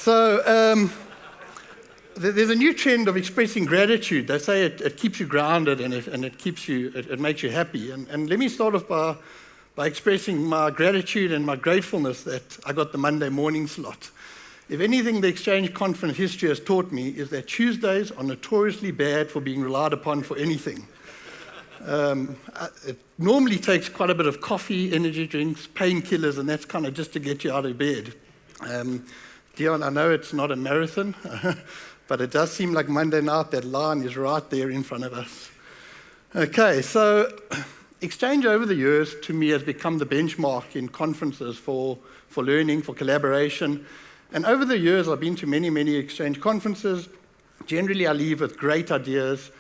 So there's a new trend of expressing gratitude. They say it keeps you grounded and it makes you happy. And let me start off by expressing my gratitude and my gratefulness that I got the Monday morning slot. If anything, the Exchange Conference history has taught me is that Tuesdays are notoriously bad for being relied upon for anything. It normally takes quite a bit of coffee, energy drinks, painkillers, and that's kind of just to get you out of bed. Dion, I know it's not a marathon, but it does seem like Monday night, that line is right there in front of us. Okay, so Exchange over the years, to me, has become the benchmark in conferences for learning, for collaboration. And over the years, I've been to many, many Exchange conferences. Generally, I leave with great ideas.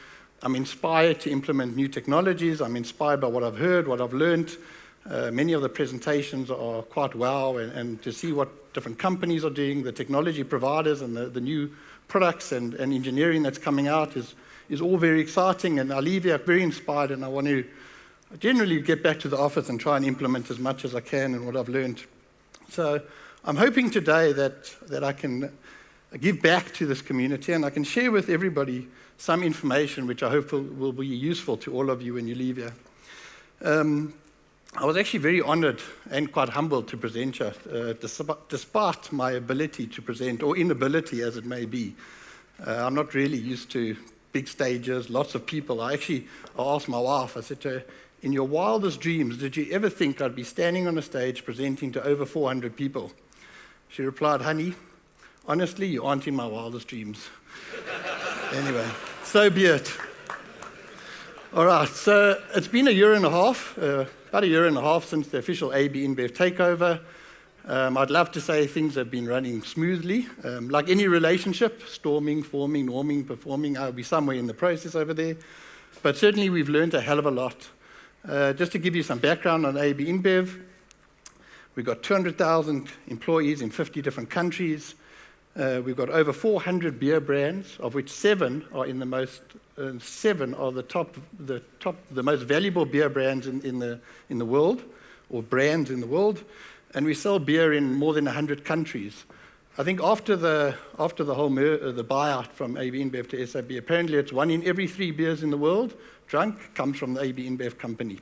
I'm inspired to implement new technologies. I'm inspired by what I've heard, what I've learned. Many of the presentations are quite wow, and to see what different companies are doing, the technology providers and the new products and engineering that's coming out is all very exciting. And I leave here very inspired, and I want to generally get back to the office and try and implement as much as I can and what I've learned. So I'm hoping today that I can give back to this community and I can share with everybody some information which I hope will be useful to all of you when you leave here. I was actually very honored and quite humbled to present you, despite my ability to present, or inability as it may be. I'm not really used to big stages, lots of people. I asked my wife, I said to her, in your wildest dreams, did you ever think I'd be standing on a stage presenting to over 400 people? She replied, honey, honestly, you aren't in my wildest dreams. Anyway, so be it. All right, so it's been a year and a half, about a year and a half since the official AB InBev takeover. I'd love to say things have been running smoothly. Like any relationship, storming, forming, norming, performing, I'll be somewhere in the process over there. But certainly we've learned a hell of a lot. Just to give you some background on AB InBev, we've got 200,000 employees in 50 different countries. We've got over 400 beer brands, of which 7 are in the most. 7 are the most valuable beer brands in the world, or brands in the world, and we sell beer in more than 100 countries. I think after the whole the buyout from AB InBev to SAB, apparently it's 1 in every 3 beers in the world drunk comes from the AB InBev company.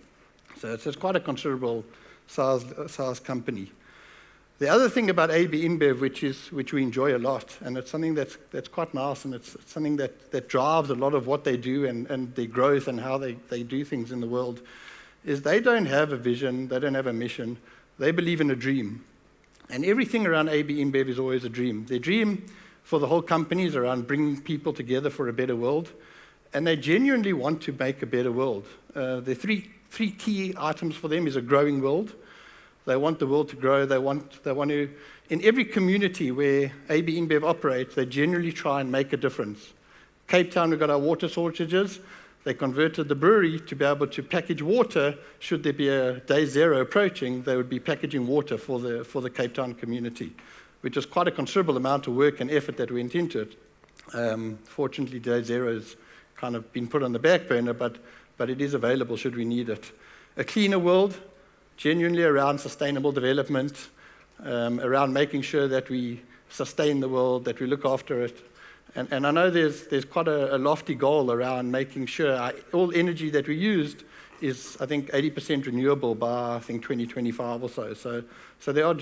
So it's quite a considerable size company. The other thing about AB InBev, which we enjoy a lot, and it's something that's quite nice, and it's something that drives a lot of what they do and their growth and how they do things in the world, is they don't have a vision, they don't have a mission, they believe in a dream. And everything around AB InBev is always a dream. Their dream for the whole company is around bringing people together for a better world, and they genuinely want to make a better world. The three key items for them is a growing world. They want the world to grow. They want to, in every community where AB InBev operates, they generally try and make a difference. Cape Town, we've got our water shortages. They converted the brewery to be able to package water. Should there be a day zero approaching, they would be packaging water for the Cape Town community, which is quite a considerable amount of work and effort that went into it. Fortunately, day zero has kind of been put on the back burner, but it is available should we need it. A cleaner world, genuinely around sustainable development, around making sure that we sustain the world, that we look after it. And I know there's quite a lofty goal around making sure all energy that we used is, I think, 80% renewable by, I think, 2025 or so. So there are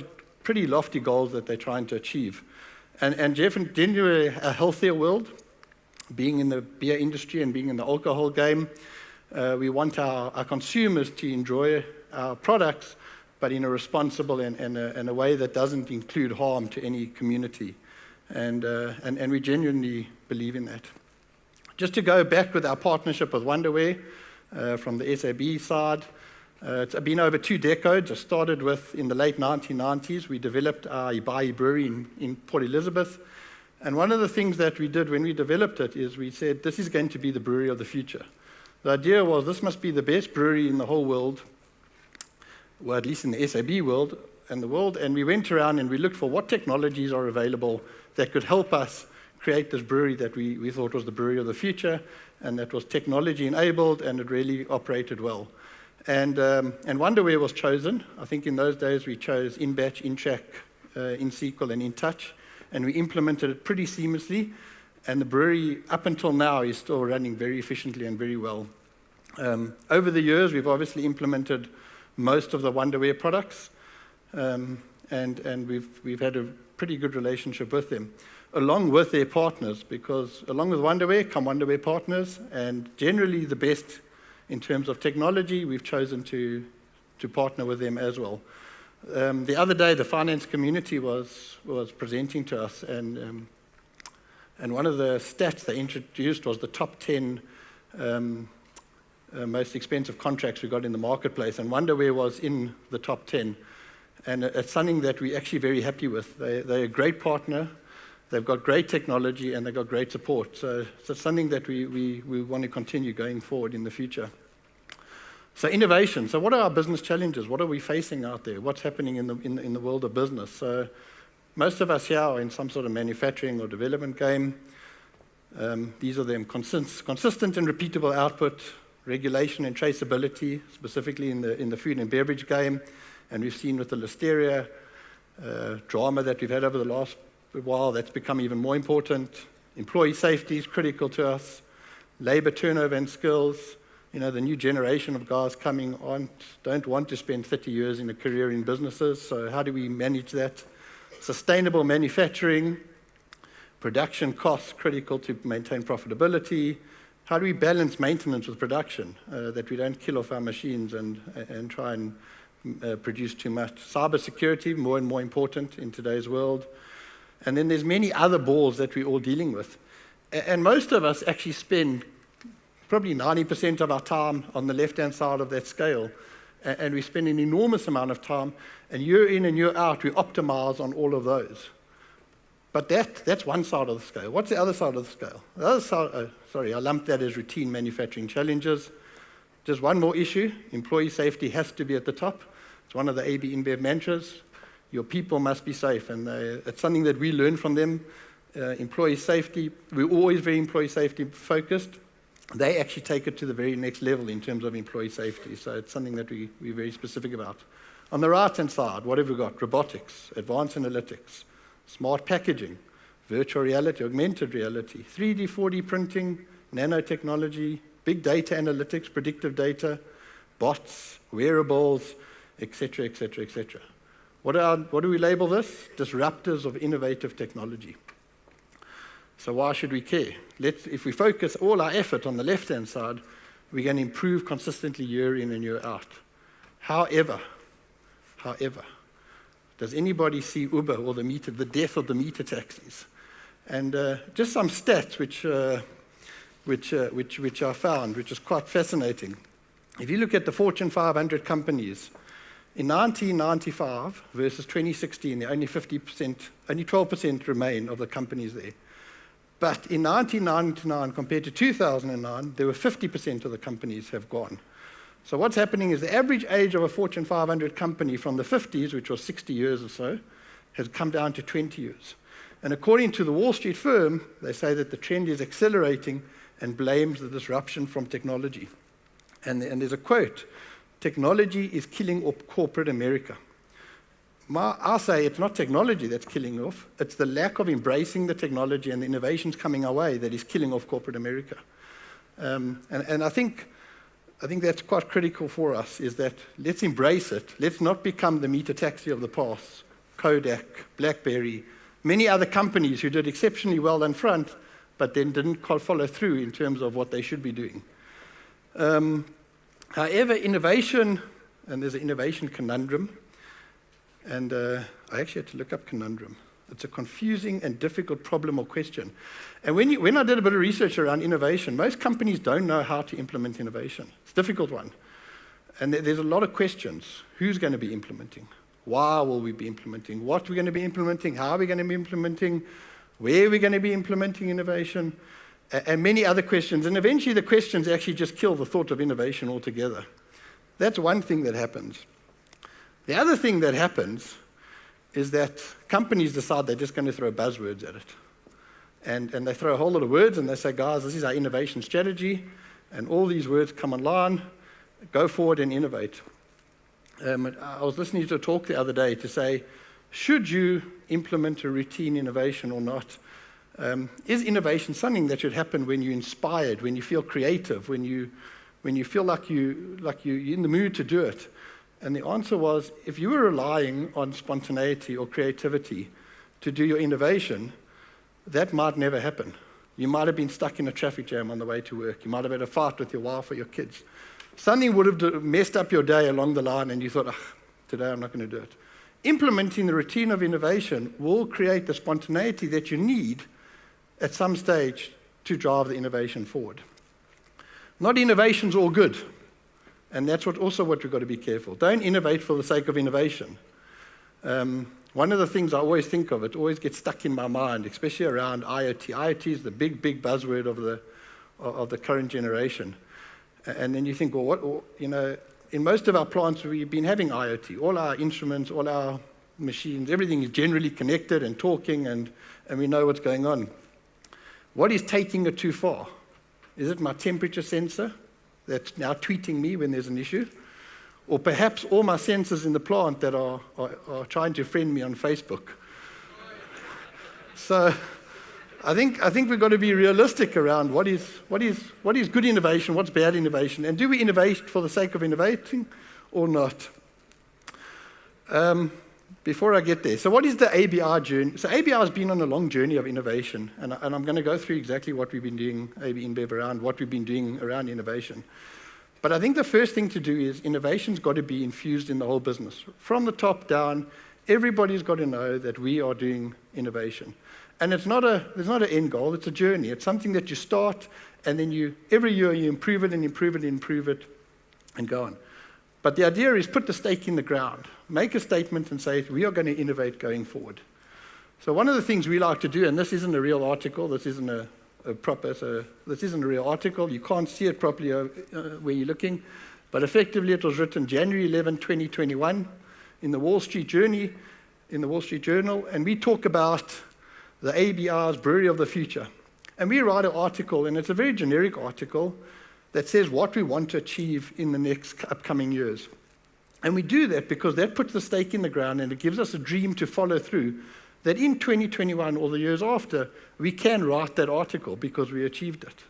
pretty lofty goals that they're trying to achieve. And genuinely a healthier world, being in the beer industry and being in the alcohol game, we want our consumers to enjoy our products, but in a responsible and a way that doesn't include harm to any community. And we genuinely believe in that. Just to go back with our partnership with Wonderware from the SAB side, it's been over 2 decades. It started with, in the late 1990s, we developed our Ibai brewery in Port Elizabeth. And one of the things that we did when we developed it is we said, this is going to be the brewery of the future. The idea was this must be the best brewery in the whole world, or at least in the SAB world, and we went around and we looked for what technologies are available that could help us create this brewery that we thought was the brewery of the future, and that was technology enabled, and it really operated well. And Wonderware was chosen. I think in those days we chose InBatch, InTrack, InSequel, and InTouch. and we implemented it pretty seamlessly. And the brewery, up until now, is still running very efficiently and very well. Over the years, we've obviously implemented most of the Wonderware products, and we've had a pretty good relationship with them, along with their partners, because along with Wonderware come Wonderware partners, and generally the best in terms of technology, we've chosen to partner with them as well. The other day, the finance community was presenting to us, and one of the stats they introduced was the top 10 most expensive contracts we got in the marketplace, and Wonderware was in the top 10. And it's something that we're actually very happy with. They're a great partner, they've got great technology, and they've got great support. So it's something that we want to continue going forward in the future. So innovation. So what are our business challenges? What are we facing out there? What's happening in the world of business? So most of us here are in some sort of manufacturing or development game. These are them: consistent and repeatable output, regulation and traceability, specifically in the food and beverage game. And we've seen with the Listeria drama that we've had over the last while, that's become even more important. Employee safety is critical to us. Labor turnover and skills. You know, the new generation of guys coming on don't want to spend 30 years in a career in businesses, so how do we manage that? Sustainable manufacturing, production costs critical to maintain profitability. How do we balance maintenance with production, that we don't kill off our machines and try and produce too much? Cybersecurity, more and more important in today's world. And then there's many other balls that we're all dealing with. And most of us actually spend probably 90% of our time on the left-hand side of that scale. And we spend an enormous amount of time, and year in and year out, we optimize on all of those. But that's one side of the scale. What's the other side of the scale? The other side, I lumped that as routine manufacturing challenges. Just one more issue: employee safety has to be at the top. It's one of the AB InBev mantras. Your people must be safe, and it's something that we learn from them. Employee safety, we're always very employee safety focused. They actually take it to the very next level in terms of employee safety, so it's something that we're very specific about. On the right-hand side, what have we got? Robotics, advanced analytics, smart packaging, virtual reality, augmented reality, 3D, 4D printing, nanotechnology, big data analytics, predictive data, bots, wearables, etc., etc., etc. What do we label this? Disruptors of innovative technology. So why should we care? If we focus all our effort on the left-hand side, we're going to improve consistently year in and year out. However, does anybody see Uber or the death of the meter taxis? And just some stats which I found, which is quite fascinating. If you look at the Fortune 500 companies, in 1995 versus 2016, only 12% remain of the companies there. But in 1999 compared to 2009, there were 50% of the companies have gone. So what's happening is the average age of a Fortune 500 company from the 50s, which was 60 years or so, has come down to 20 years. And according to the Wall Street firm, they say that the trend is accelerating and blames the disruption from technology. And there's a quote: "Technology is killing off corporate America." I say it's not technology that's killing off, it's the lack of embracing the technology and the innovations coming our way that is killing off corporate America. And I think that's quite critical for us, is that let's embrace it. Let's not become the meter taxi of the past. Kodak, BlackBerry, many other companies who did exceptionally well in front, but then didn't follow through in terms of what they should be doing. However, innovation, and there's an innovation conundrum, and I actually had to look up conundrum. It's a confusing and difficult problem or question. And when I did a bit of research around innovation, most companies don't know how to implement innovation. It's a difficult one. And there's a lot of questions. Who's going to be implementing? Why will we be implementing? What are we going to be implementing? How are we going to be implementing? Where are we going to be implementing innovation? And many other questions. And eventually the questions actually just kill the thought of innovation altogether. That's one thing that happens. The other thing that happens is that companies decide they're just going to throw buzzwords at it. And they throw a whole lot of words and they say, guys, this is our innovation strategy, and all these words come online, go forward and innovate. I was listening to a talk the other day to say, should you implement a routine innovation or not? Is innovation something that should happen when you're inspired, when you feel creative, when you feel like you're in the mood to do it? And the answer was, if you were relying on spontaneity or creativity to do your innovation, that might never happen. You might have been stuck in a traffic jam on the way to work. You might have had a fight with your wife or your kids. Something would have messed up your day along the line, and you thought, today I'm not going to do it. Implementing the routine of innovation will create the spontaneity that you need at some stage to drive the innovation forward. Not innovation's all good, and that's also what we've got to be careful. Don't innovate for the sake of innovation. One of the things I always think of, it always gets stuck in my mind, especially around IoT. IoT is the big buzzword of the current generation. And then you think, well, in most of our plants, we've been having IoT. All our instruments, all our machines, everything is generally connected and talking, and we know what's going on. What is taking it too far? Is it my temperature sensor that's now tweeting me when there's an issue? Or perhaps all my sensors in the plant that are trying to friend me on Facebook? So I think we've got to be realistic around what is good innovation, what's bad innovation, and do we innovate for the sake of innovating or not? Before I get there, so what is the ABR journey? So ABR has been on a long journey of innovation, and I'm going to go through exactly what we've been doing, AB InBev, around what we've been doing around innovation. But I think the first thing to do is innovation's got to be infused in the whole business. From the top down, everybody's got to know that we are doing innovation. And there's not an end goal, it's a journey. It's something that you start, and then every year you improve it and improve it and improve it, and go on. But the idea is put the stake in the ground. Make a statement and say, we are going to innovate going forward. So one of the things we like to do, and this isn't a real article, this isn't this isn't a real article, you can't see it properly where you're looking, but effectively it was written January 11, 2021 in the Wall Street Journal, and we talk about the ABR's Brewery of the Future. And we write an article, and it's a very generic article, that says what we want to achieve in the next upcoming years. And we do that because that puts the stake in the ground, and it gives us a dream to follow through, that in 2021 or the years after, we can write that article because we achieved it.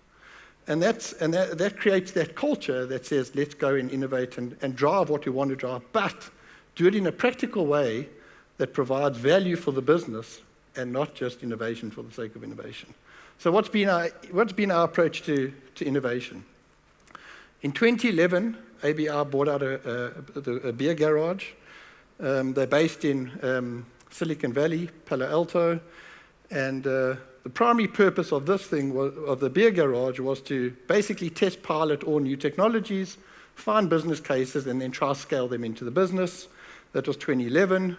And that creates that culture that says, let's go and innovate and drive what we want to drive, but do it in a practical way that provides value for the business and not just innovation for the sake of innovation. So what's been our approach to innovation? In 2011, ABR bought out a beer garage. They're based in Silicon Valley, Palo Alto, and the primary purpose of this thing, of the beer garage, was to basically test pilot all new technologies, find business cases, and then try to scale them into the business. That was 2011.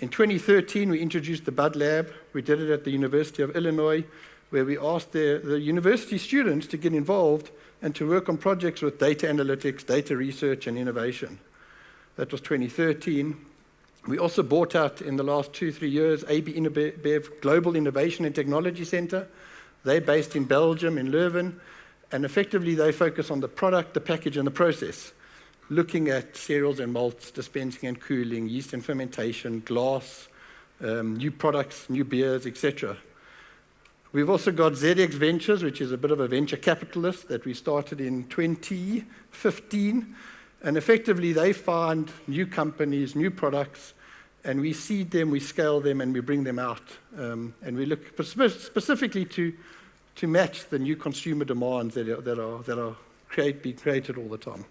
In 2013, we introduced the Bud Lab. We did it at the University of Illinois, where we asked the university students to get involved and to work on projects with data analytics, data research, and innovation. That was 2013. We also bought out, in the last 2-3 years, AB InBev Global Innovation and Technology Center. They're based in Belgium, in Leuven, and effectively they focus on the product, the package, and the process, looking at cereals and malts, dispensing and cooling, yeast and fermentation, glass, new products, new beers, etc. We've also got ZX Ventures, which is a bit of a venture capitalist that we started in 2015. And effectively, they find new companies, new products, and we seed them, we scale them, and we bring them out. And we look specifically to match the new consumer demands that are being created all the time.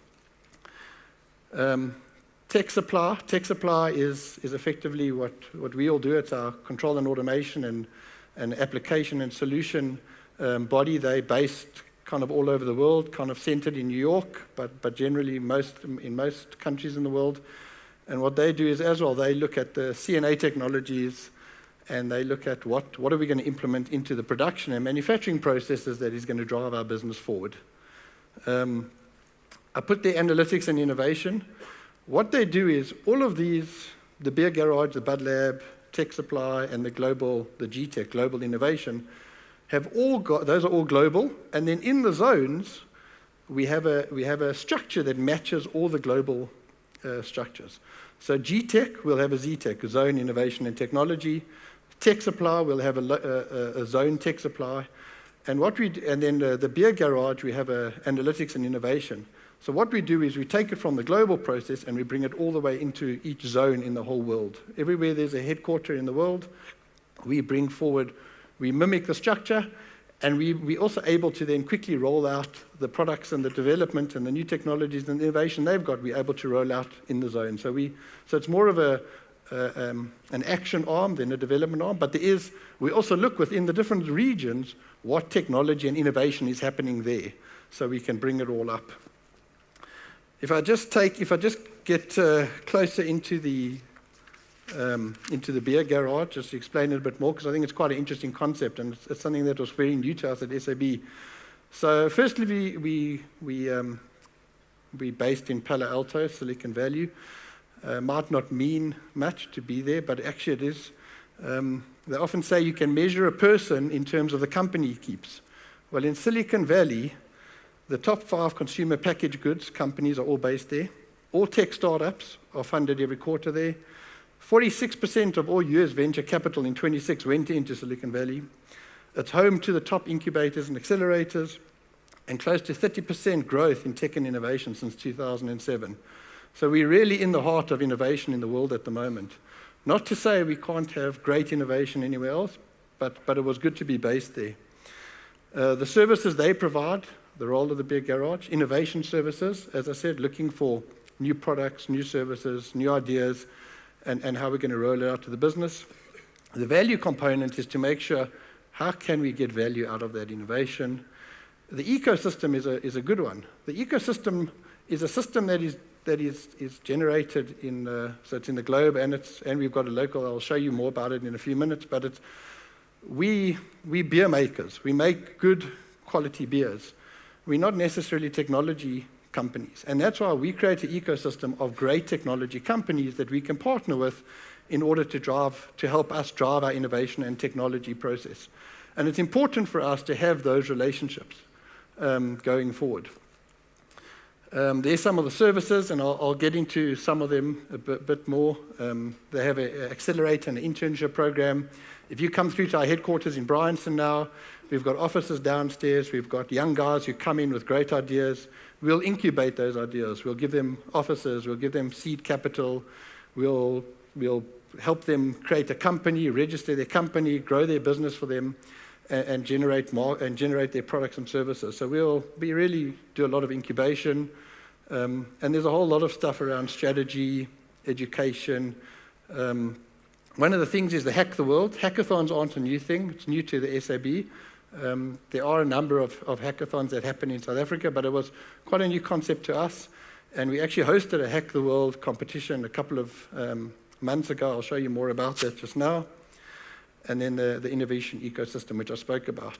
Tech supply is effectively what we all do. It's our control and automation and application and solution body. They're based kind of all over the world, kind of centered in New York, but generally in most countries in the world. And what they do is, as well, they look at the CNA technologies, and they look at what are we going to implement into the production and manufacturing processes that is going to drive our business forward. I put the analytics and innovation. What they do is all of these, the Beer Garage, the Bud Lab, Tech Supply, and the GTech, Global Innovation, those are all global. And then in the zones, we have a structure that matches all the global structures. So GTech will have a ZTech, Zone Innovation and Technology. Tech Supply will have a Zone Tech Supply. And then the Beer Garage, we have Analytics and Innovation. So what we do is we take it from the global process and we bring it all the way into each zone in the whole world. Everywhere there's a headquarter in the world, we bring forward, we mimic the structure, and we're also able to then quickly roll out the products and the development and the new technologies and the innovation they've got, we're able to roll out in the zone. So it's more of an action arm than a development arm, but we also look within the different regions what technology and innovation is happening there, so we can bring it all up. If I just get closer into the Beer Garage, just to explain it a bit more, because I think it's quite an interesting concept, and it's something that was very new to us at SAB. So firstly, we're based in Palo Alto, Silicon Valley. Might not mean much to be there, but actually it is. They often say you can measure a person in terms of the company he keeps. Well, in Silicon Valley, the top 5 consumer packaged goods companies are all based there. All tech startups are funded every quarter there. 46% of all US venture capital in 26 went into Silicon Valley. It's home to the top incubators and accelerators, and close to 30% growth in tech and innovation since 2007. So we're really in the heart of innovation in the world at the moment. Not to say we can't have great innovation anywhere else, but it was good to be based there. The services they provide, the role of the Beer Garage, innovation services, as I said, looking for new products, new services, new ideas, and how we're going to roll it out to the business. The value component is to make sure how can we get value out of that innovation. The ecosystem is a good one. The ecosystem is a system that is generated so it's in the globe, and we've got a local. I'll show you more about it in a few minutes. But we beer makers. We make good quality beers. We're not necessarily technology companies, and that's why we create an ecosystem of great technology companies that we can partner with in order to help us drive our innovation and technology process. And it's important for us to have those relationships going forward. There's some of the services, and I'll get into some of them a bit more. They have an accelerator and an internship program. If you come through to our headquarters in Bryanston now, we've got offices downstairs. We've got young guys who come in with great ideas. We'll incubate those ideas. We'll give them offices. We'll give them seed capital. We'll help them create a company, register their company, grow their business for them, and generate their products and services. So we really do a lot of incubation, and there's a whole lot of stuff around strategy, education. One of the things is the Hack the World. Hackathons aren't a new thing. It's new to the SAB. There are a number of hackathons that happen in South Africa, but it was quite a new concept to us. And we actually hosted a Hack the World competition a couple of months ago. I'll show you more about that just now. And then the innovation ecosystem, which I spoke about.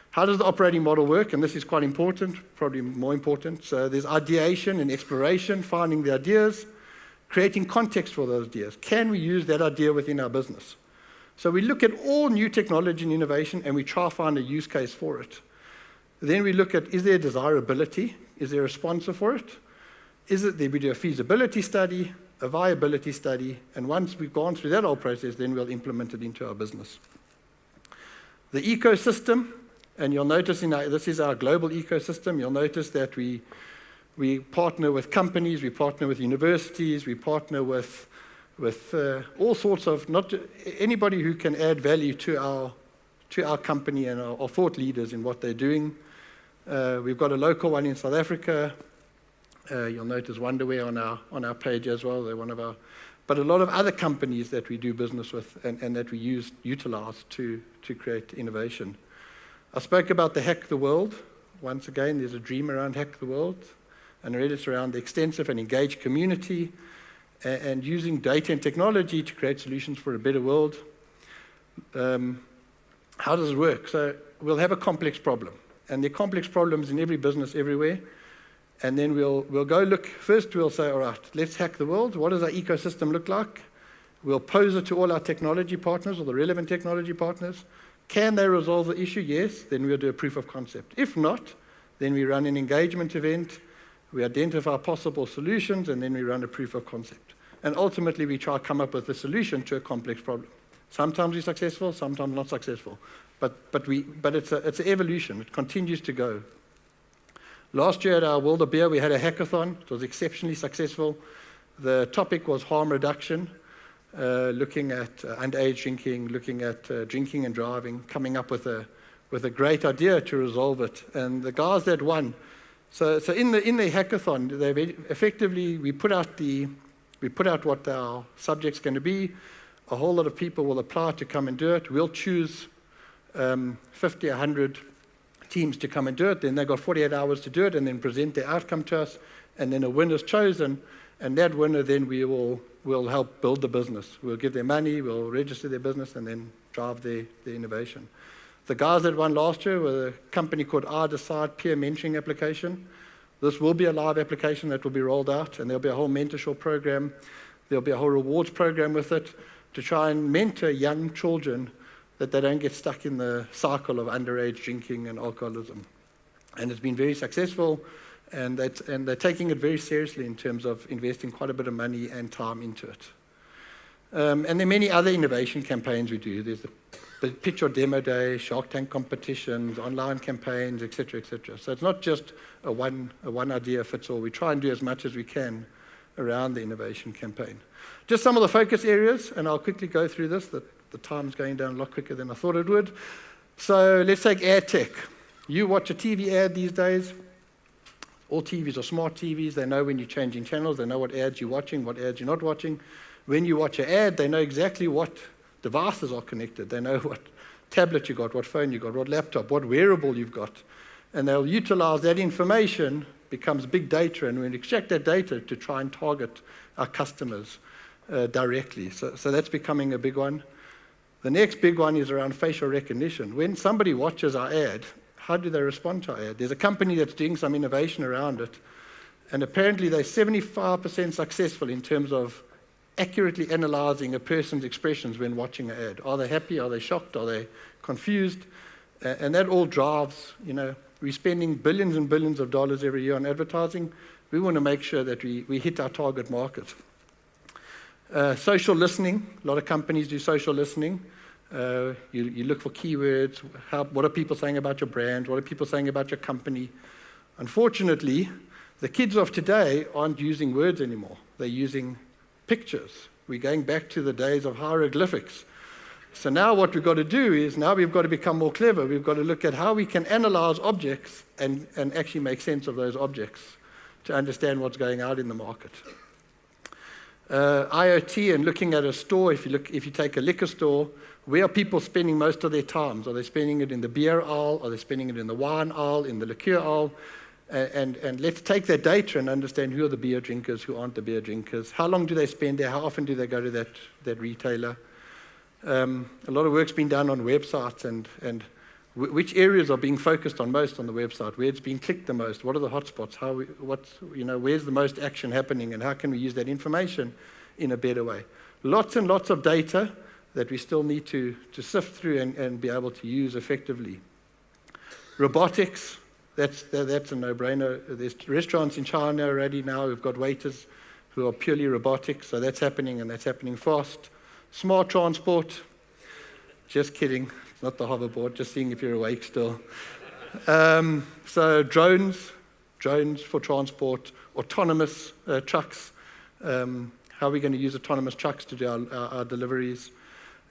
How does the operating model work? And this is quite important, probably more important. So there's ideation and exploration, finding the ideas, creating context for those ideas. Can we use that idea within our business? So we look at all new technology and innovation, and we try to find a use case for it. Then we look at, is there desirability? Is there a sponsor for it? We do a feasibility study, a viability study, and once we've gone through that whole process, then we'll implement it into our business. The ecosystem, and you'll notice this is our global ecosystem. You'll notice that we partner with companies, we partner with universities, we partner with all sorts of, anybody who can add value to our company and our thought leaders in what they're doing. We've got a local one in South Africa. You'll notice Wonderware on our page as well. They're one of our, but a lot of other companies that we do business with and that we utilize to create innovation. I spoke about the Hack the World. Once again, there's a dream around Hack the World, and really it's around the extensive and engaged community and using data and technology to create solutions for a better world. How does it work? So we'll have a complex problem, and there are complex problems in every business everywhere. And then we'll go look. First, we'll say, all right, let's hack the world. What does our ecosystem look like? We'll pose it to all our technology partners or the relevant technology partners. Can they resolve the issue? Yes. Then we'll do a proof of concept. If not, then we run an engagement event. We identify possible solutions, and then we run a proof of concept. and ultimately we try to come up with a solution to a complex problem. Sometimes we're successful, sometimes not successful, but it's an evolution. It continues to go. Last year at our World of Beer, we had a hackathon. It was exceptionally successful. The topic was harm reduction, looking at underage drinking, looking at drinking and driving, coming up with a great idea to resolve it. And the guys that won, so in the hackathon, we put out what our subject's going to be. A whole lot of people will apply to come and do it. We'll choose 50, 100 teams to come and do it. Then they've got 48 hours to do it and then present their outcome to us. And then a winner's chosen. And that winner then we'll help build the business. We'll give them money, we'll register their business, and then drive the innovation. The guys that won last year were a company called iDecide Peer Mentoring Application. This will be a live application that will be rolled out, and there'll be a whole mentorship program. There'll be a whole rewards program with it to try and mentor young children that they don't get stuck in the cycle of underage drinking and alcoholism. And it's been very successful, and they're taking it very seriously in terms of investing quite a bit of money and time into it. And there are many other innovation campaigns we do. There's the pitch or demo day, Shark Tank competitions, online campaigns, etc., etc. So it's not just a one idea fits all. We try and do as much as we can around the innovation campaign. Just some of the focus areas, and I'll quickly go through this. The time's going down a lot quicker than I thought it would. So let's take ad tech. You watch a TV ad these days. All TVs are smart TVs. They know when you're changing channels. They know what ads you're watching, what ads you're not watching. When you watch an ad, they know exactly what devices are connected. They know what tablet you got, what phone you got, what laptop, what wearable you've got. And they'll utilize that information, becomes big data, and we extract that data to try and target our customers directly. So that's becoming a big one. The next big one is around facial recognition. When somebody watches our ad, how do they respond to our ad? There's a company that's doing some innovation around it, and apparently they're 75% successful in terms of accurately analyzing a person's expressions when watching an ad. Are they happy? Are they shocked? Are they confused? And that all drives, we're spending billions and billions of dollars every year on advertising. We want to make sure that we hit our target market. Social listening. A lot of companies do social listening. You look for keywords. What are people saying about your brand? What are people saying about your company? Unfortunately, the kids of today aren't using words anymore. They're using pictures. We're going back to the days of hieroglyphics. So now what we've got to do is, now we've got to become more clever. We've got to look at how we can analyze objects and actually make sense of those objects to understand what's going out in the market. IoT and looking at a store, if you take a liquor store, where are people spending most of their time? Are they spending it in the beer aisle? Are they spending it in the wine aisle, in the liqueur aisle? And let's take that data and understand who are the beer drinkers, who aren't the beer drinkers. How long do they spend there? How often do they go to that retailer? A lot of work's been done on websites and which areas are being focused on most on the website, where it's being clicked the most, what are the hotspots, where's the most action happening, and how can we use that information in a better way. Lots and lots of data that we still need to sift through and be able to use effectively. Robotics, that's a no-brainer. There's restaurants in China already now who've got waiters who are purely robotic, so that's happening, and that's happening fast. Smart transport, just kidding. Not the hoverboard, just seeing if you're awake still. So drones for transport, autonomous trucks. How are we going to use autonomous trucks to do our deliveries?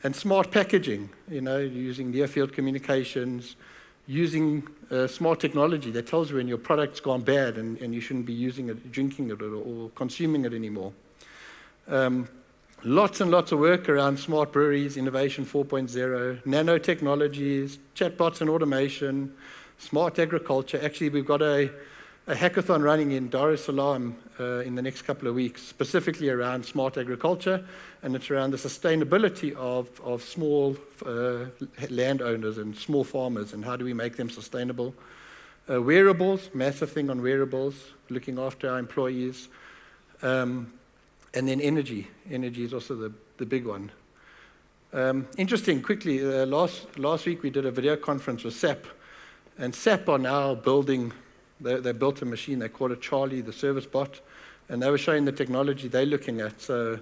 And smart packaging, using near-field communications, using smart technology that tells you when your product's gone bad and you shouldn't be using it, drinking it, or consuming it anymore. Lots and lots of work around smart breweries, Innovation 4.0, nanotechnologies, chatbots and automation, smart agriculture. Actually, we've got a hackathon running in Dar es Salaam in the next couple of weeks, specifically around smart agriculture, and it's around the sustainability of small landowners and small farmers, and how do we make them sustainable. Wearables, massive thing on wearables, looking after our employees. And then energy. Energy is also the big one. Interesting, quickly, last week we did a video conference with SAP. And SAP are now building, they built a machine, they call it Charlie, the service bot. and they were showing the technology they're looking at. So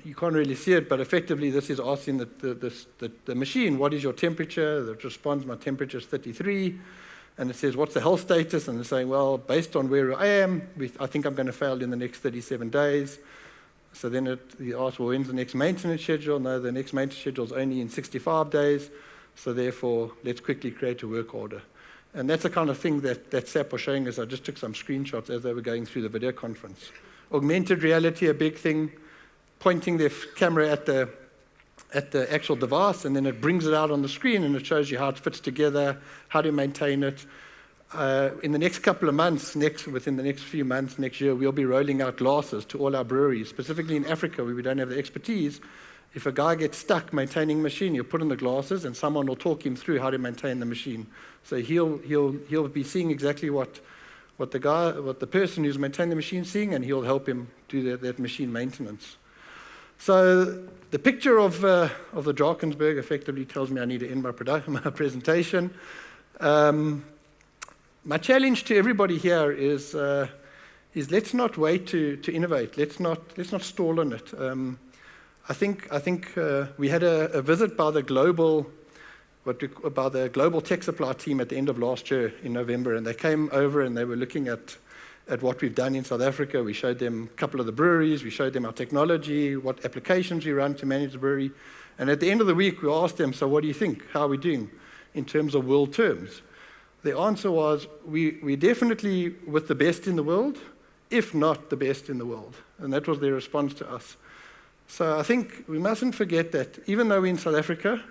you can't really see it, but effectively this is asking the machine, what is your temperature? It responds, my temperature is 33. And it says, what's the health status? And they're saying, well, based on where I am, I think I'm going to fail in the next 37 days. So then you ask, well, when's the next maintenance schedule? No, the next maintenance schedule is only in 65 days. So therefore, let's quickly create a work order. And that's the kind of thing that SAP was showing us. I just took some screenshots as they were going through the video conference. Augmented reality, a big thing, pointing their camera at the actual device, and then it brings it out on the screen, and it shows you how it fits together, how to maintain it. In the next couple of months, within the next few months, next year, we'll be rolling out glasses to all our breweries, specifically in Africa, where we don't have the expertise. If a guy gets stuck maintaining a machine, he'll put in the glasses, and someone will talk him through how to maintain the machine. So he'll be seeing exactly what the person who's maintaining the machine is seeing, and he'll help him do that machine maintenance. So the picture of the Drakensberg effectively tells me I need to end my presentation. My challenge to everybody here is let's not wait to innovate. Let's not stall on it. I think we had a visit by the global tech supply team at the end of last year in November, and they came over and they were looking at what we've done in South Africa. We showed them a couple of the breweries, we showed them our technology, what applications we run to manage the brewery. And at the end of the week, we asked them, so what do you think? How are we doing in terms of world terms? The answer was, we're definitely with the best in the world, if not the best in the world. And that was their response to us. So I think we mustn't forget that even though we're in South Africa,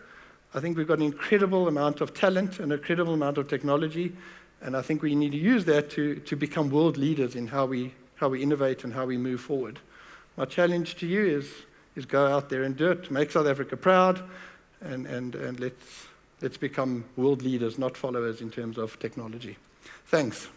I think we've got an incredible amount of talent and an incredible amount of technology. And I think we need to use that to become world leaders in how we innovate and how we move forward. My challenge to you is go out there and do it, make South Africa proud, and let's become world leaders, not followers in terms of technology. Thanks.